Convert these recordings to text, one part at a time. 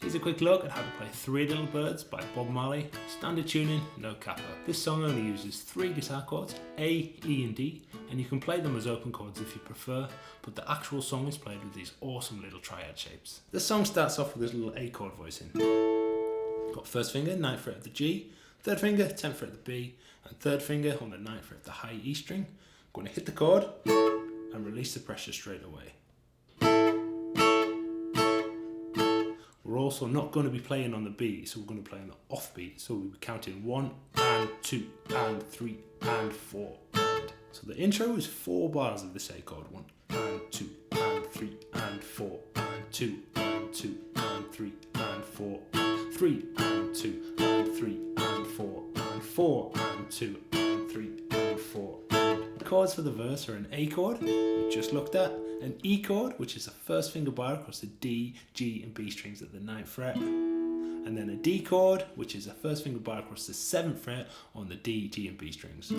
Here's a quick look at how to play Three Little Birds by Bob Marley, standard tuning, no capo. This song only uses 3 guitar chords, A, E and D, and you can play them as open chords if you prefer, but the actual song is played with these awesome little triad shapes. The song starts off with this little A chord voicing. Got first finger, 9th fret of the G, third finger, 10th fret of the B, and third finger on the 9th fret of the high E string. I'm going to hit the chord and release the pressure straight away. We're also not going to be playing on the beat, so we're going to play on the off beat. So we'll be counting 1 and 2 and 3 and 4 and. So the intro is 4 bars of this A chord. 1 and 2 and 3 and 4 and 2 and 2 and 3 and 4 and 3 and 2 and 3 and 4 and 4 and 2 and 3 and 4. The chords for the verse are an A chord, we just looked at, an E chord, which is a first finger bar across the D, G and B strings at the 9th fret, and then a D chord, which is a first finger bar across the 7th fret on the D, G and B strings.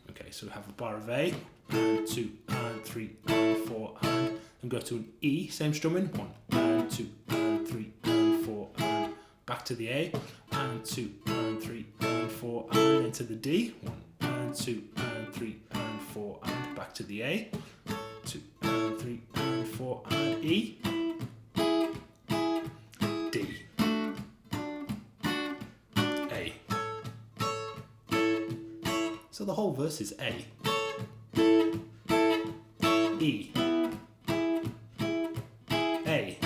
Okay, so we have a bar of A, and 2 and 3 and 4 and go to an E, same strumming, 1 and 2 and 3 and 4 and back to the A, and 2 and 3 and 4 and then to the D, 1 and 2 and 3 and 4 and back to the A, 2 and 3 and 4 and E, D, A. So the whole verse is A, E, A,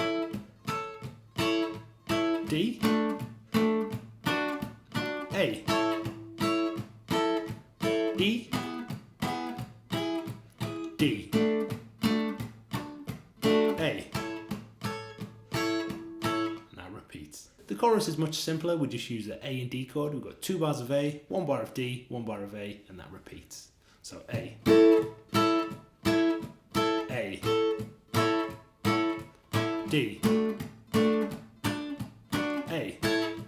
D, A, E, D, A. Now repeats. The chorus is much simpler. We just use the A and D chord. We've got 2 bars of A, 1 bar of D, 1 bar of A, and that repeats. So A, A, D, A, and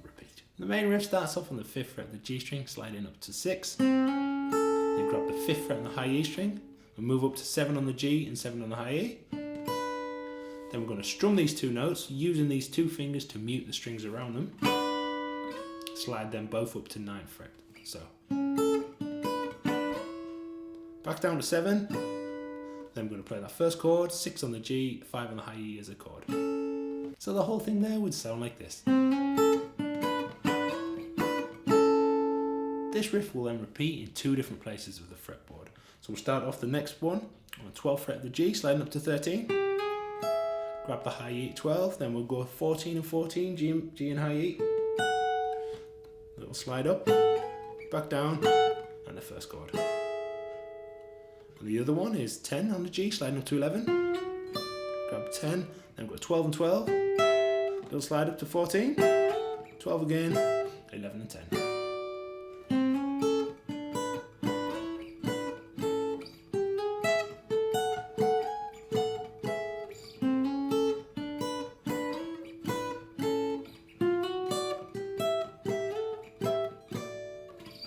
repeat. The main riff starts off on the 5th fret of the G string, sliding up to 6. Then grab the 5th fret on the high E string and move up to 7 on the G and 7 on the high E. Then we're going to strum these 2 notes using these 2 fingers to mute the strings around them. Slide them both up to 9th fret. So back down to 7. Then we're going to play that first chord, 6 on the G, 5 on the high E as a chord. So the whole thing there would sound like this. This riff will then repeat in 2 different places of the fretboard. So we'll start off the next one on the 12th fret of the G, sliding up to 13. Grab the high E at 12, then we'll go 14 and 14, G and high E. Little slide up, back down, and the first chord. And the other one is 10 on the G, sliding up to 11. Grab 10, then go 12 and 12. Little slide up to 14, 12 again, 11 and 10.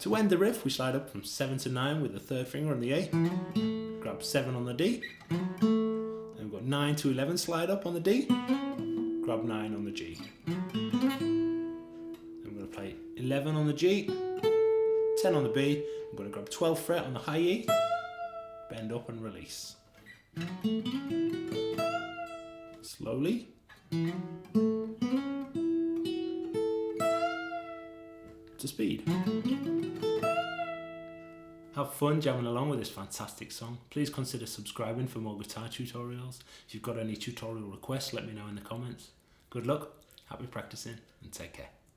To end the riff, we slide up from 7 to 9 with the 3rd finger on the A, grab 7 on the D, then we've got 9 to 11, slide up on the D, grab 9 on the G. Then we're going to play 11 on the G, 10 on the B, I'm going to grab 12th fret on the high E, bend up and release. Slowly. To speed. Have fun jamming along with this fantastic song. Please consider subscribing for more guitar tutorials. If you've got any tutorial requests, let me know in the comments. Good luck, happy practicing, and take care.